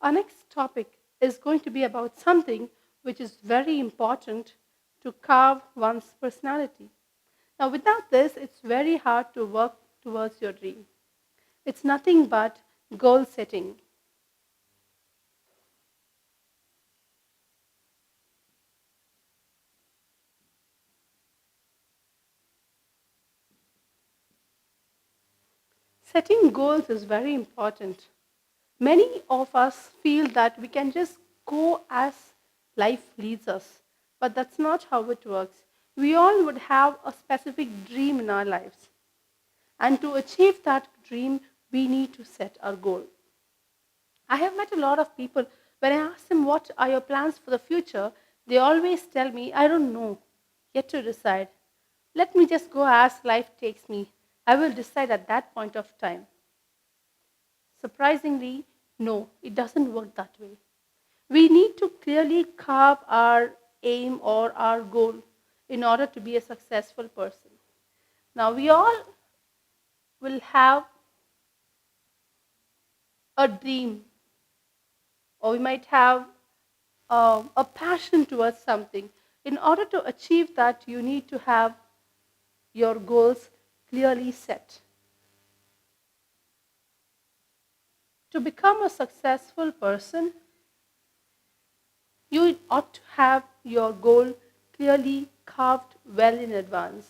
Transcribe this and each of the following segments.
Our next topic is going to be about something which is very important to carve one's personality. Now, without this, it's very hard to work towards your dream. It's nothing but goal setting. Setting goals is very important. Many of us feel that we can just go as life leads us, but that's not how it works. We all would have a specific dream in our lives, and to achieve that dream, we need to set our goal. I have met a lot of people. When I ask them what are your plans for the future, they always tell me, I don't know, yet to decide. Let me just go as life takes me. I will decide at that point of time. Surprisingly, no, it doesn't work that way. We need to clearly carve our aim or our goal in order to be a successful person. Now, we all will have a dream, or we might have a passion towards something. In order to achieve that, you need to have your goals clearly set. To become a successful person, you ought to have your goal clearly carved well in advance.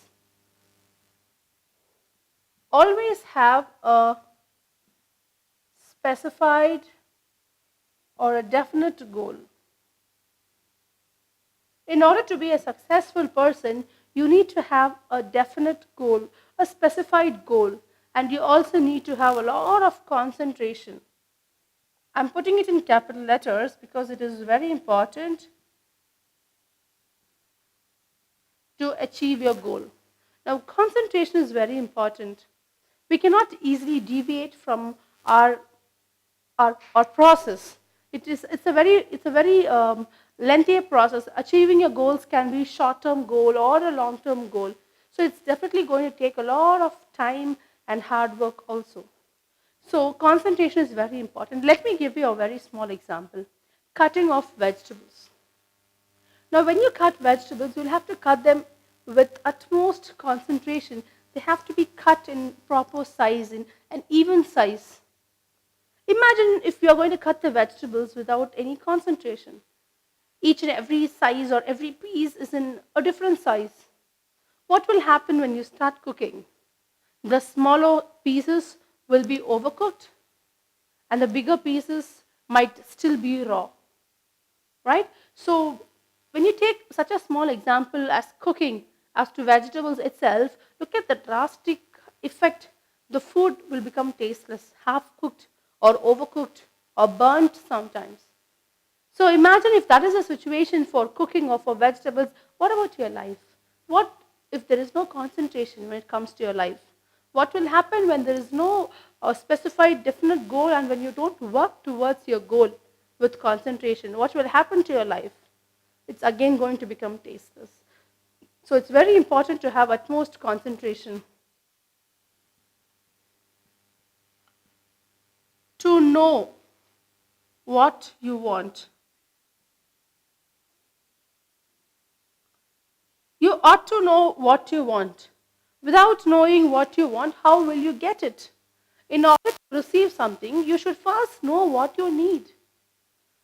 Always have a specified or a definite goal. In order to be a successful person, you need to have a definite goal, a specified goal, and you also need to have a lot of concentration. I'm putting it in capital letters because it is very important to achieve your goal. Now, concentration is very important. We cannot easily deviate from our, our process. It's a very lengthy process. Achieving your goals can be short-term goal or a long-term goal. So it's definitely going to take a lot of time and hard work also. So concentration is very important. Let me give you a very small example. Cutting off vegetables. Now when you cut vegetables, you'll have to cut them with utmost concentration. They have to be cut in proper size, in an even size. Imagine if you are going to cut the vegetables without any concentration. Each and every size or every piece is in a different size. What will happen when you start cooking? The smaller pieces will be overcooked and the bigger pieces might still be raw, right? So when you take such a small example as cooking, as to vegetables itself, look at the drastic effect. The food will become tasteless, half cooked or overcooked or burnt sometimes. So imagine if that is a situation for cooking or for vegetables, what about your life? What if there is no concentration when it comes to your life? What will happen when there is no specified definite goal and when you don't work towards your goal with concentration? What will happen to your life? It's again going to become tasteless. So it's very important to have utmost concentration. To know what you want. You ought to know what you want. Without knowing what you want, how will you get it? In order to receive something, you should first know what you need.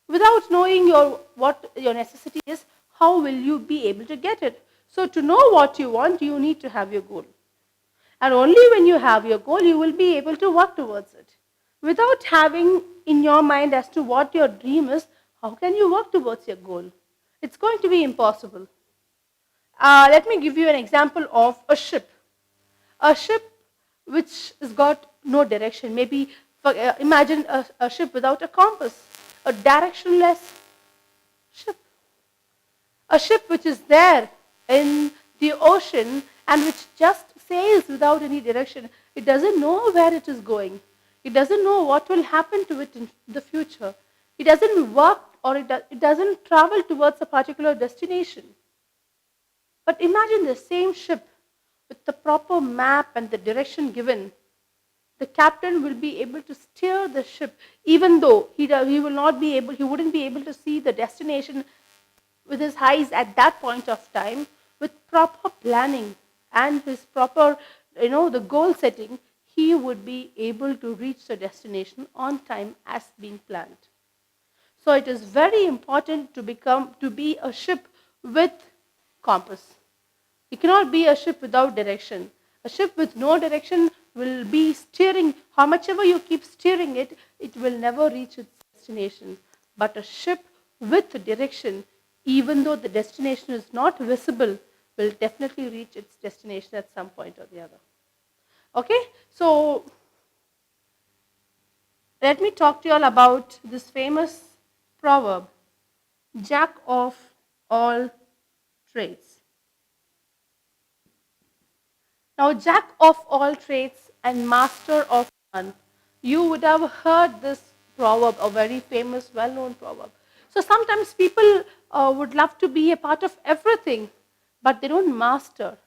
Without knowing what your necessity is, how will you be able to get it? So to know what you want, you need to have your goal. And only when you have your goal, you will be able to work towards it. Without having in your mind as to what your dream is, how can you work towards your goal? It's going to be impossible. Let me give you an example of a ship. A ship which has got no direction. Maybe imagine a ship without a compass, a directionless ship. A ship which is there in the ocean and which just sails without any direction. It doesn't know where it is going. It doesn't know what will happen to it in the future. It doesn't work or it doesn't travel towards a particular destination. But imagine the same ship with the proper map and the direction given. the captain will be able to steer the ship, even though he will not be able, he wouldn't be able to see the destination with his eyes at that point of time. With proper planning and his proper, the goal setting, he would be able to reach the destination on time as being planned. So it is very important to be a ship with compass. You cannot be a ship without direction. A ship with no direction will be steering, how much ever you keep steering it, it will never reach its destination. But a ship with direction, even though the destination is not visible, will definitely reach its destination at some point or the other. Okay, so let me talk to you all about this famous proverb, Jack of all trades. Now, Jack of all trades and master of none. You would have heard this proverb, a very famous, well known proverb. So, sometimes people would love to be a part of everything, but they don't master.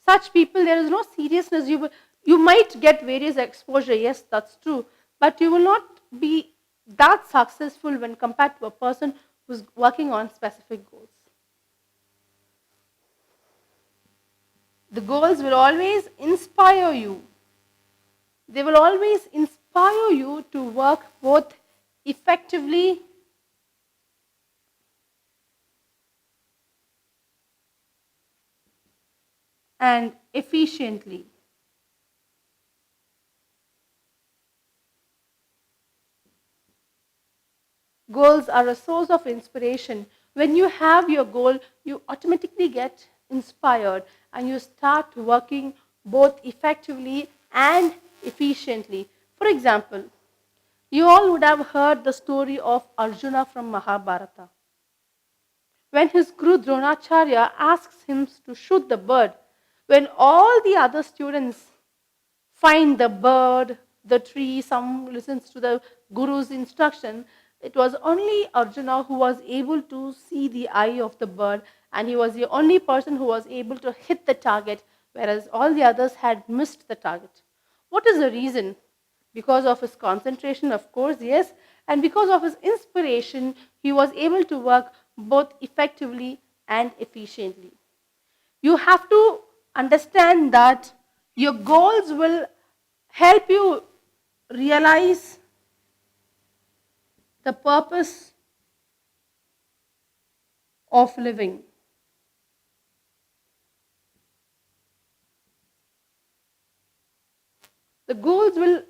Such people, there is no seriousness. You might get various exposure, yes, that's true, but you will not be that successful when compared to a person who's working on specific goals. The goals will always inspire you. They will always inspire you to work both effectively and efficiently. Goals are a source of inspiration. When you have your goal, you automatically get inspired and you start working both effectively and efficiently. For example, you all would have heard the story of Arjuna from Mahabharata. When his Guru Dronacharya asks him to shoot the bird, when all the other students find the bird, the tree, some listens to the Guru's instruction, it was only Arjuna who was able to see the eye of the bird, and he was the only person who was able to hit the target, whereas all the others had missed the target. What is the reason? Because of his concentration, of course, yes, and because of his inspiration, he was able to work both effectively and efficiently. You have to understand that your goals will help you realize the purpose of living. The goals will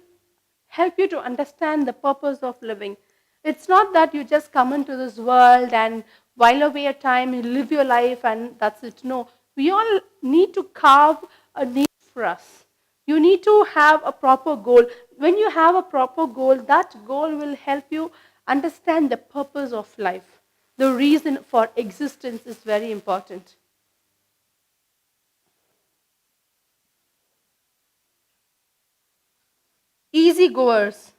help you to understand the purpose of living. It's not that you just come into this world and while away your time, you live your life and that's it. No, we all need to carve a niche for us. You need to have a proper goal. When you have a proper goal, that goal will help you understand the purpose of life. The reason for existence is very important. Easy goers.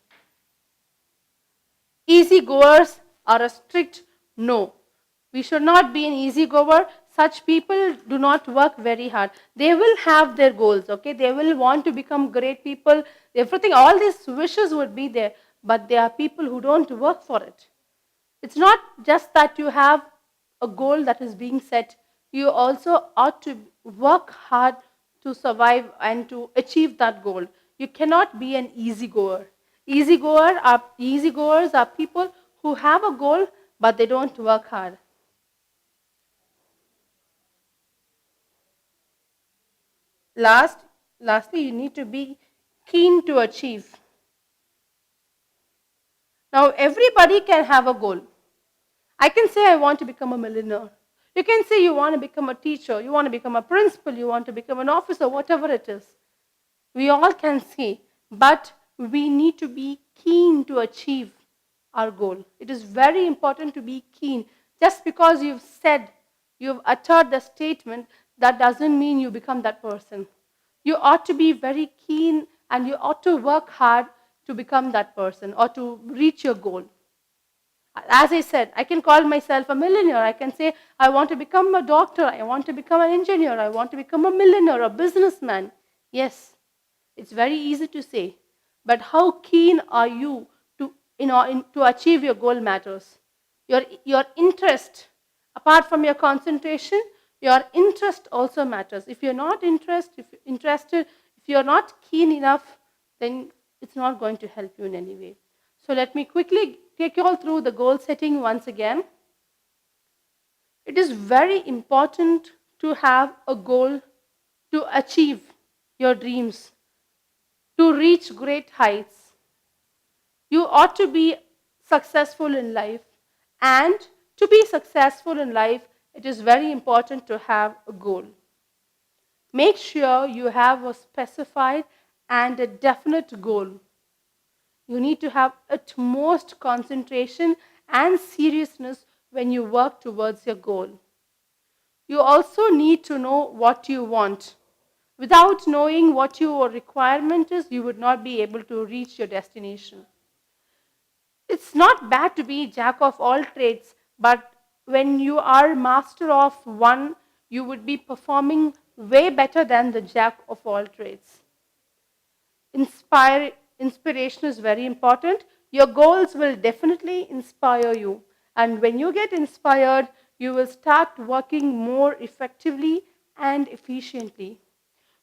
Easy goers are a strict no. We should not be an easy goer. Such people do not work very hard. They will have their goals, okay? They will want to become great people. Everything, all these wishes would be there, but there are people who don't work for it. It's not just that you have a goal that is being set, you also ought to work hard to survive and to achieve that goal. You cannot be an easy goer. Easy goers are people who have a goal but they don't work hard. Lastly, you need to be keen to achieve. Now, everybody can have a goal. I can say I want to become a millionaire. You can say you want to become a teacher, you want to become a principal, you want to become an officer, whatever it is. We all can say, but we need to be keen to achieve our goal. It is very important to be keen. Just because you've uttered the statement, that doesn't mean you become that person. You ought to be very keen and you ought to work hard to become that person or to reach your goal. As I said, I can call myself a millionaire. I can say, I want to become a doctor. I want to become an engineer. I want to become a millionaire, a businessman. Yes, it's very easy to say. but how keen are you to, to achieve your goal matters. Your interest, apart from your concentration, your interest also matters. If you're not interested, if you're not keen enough, then it's not going to help you in any way. So let me quickly take you all through the goal setting once again. It is very important to have a goal to achieve your dreams, to reach great heights. You ought to be successful in life, and to be successful in life, it is very important to have a goal. Make sure you have a specified and a definite goal. You need to have utmost concentration and seriousness when you work towards your goal. You also need to know what you want. Without knowing what your requirement is, you would not be able to reach your destination. It's not bad to be jack of all trades, but when you are master of one, you would be performing way better than the jack of all trades. Inspiration is very important. Your goals will definitely inspire you. And when you get inspired, you will start working more effectively and efficiently.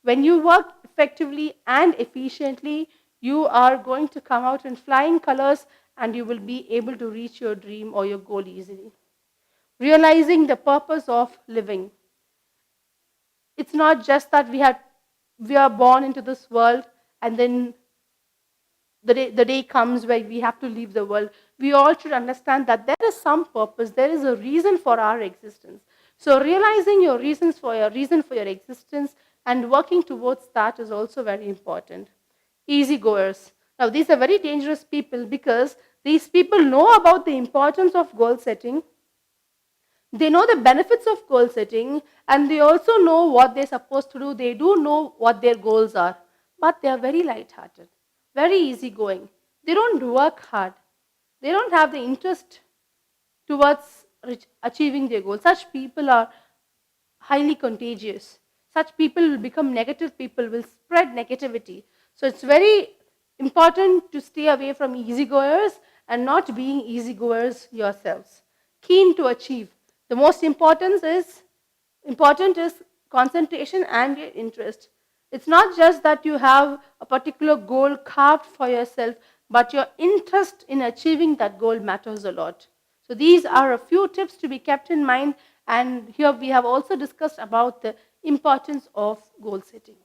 When you work effectively and efficiently, you are going to come out in flying colors and you will be able to reach your dream or your goal easily. Realizing the purpose of living. It's not just that we are born into this world and then the day comes where we have to leave the world. We all should understand that there is some purpose, there is a reason for our existence. So realizing your reason for your existence and working towards that is also very important. Easygoers. Now these are very dangerous people because these people know about the importance of goal setting. They know the benefits of goal setting and they also know what they're supposed to do. They do know what their goals are, but they are very light-hearted, very easygoing. They don't work hard. They don't have the interest towards achieving their goals. Such people are highly contagious. Such people will become negative people, will spread negativity. So it's very important to stay away from easygoers and not being easygoers yourselves. Keen to achieve. The most important is concentration and your interest. It's not just that you have a particular goal carved for yourself, but your interest in achieving that goal matters a lot. So these are a few tips to be kept in mind, and here we have also discussed about the importance of goal setting.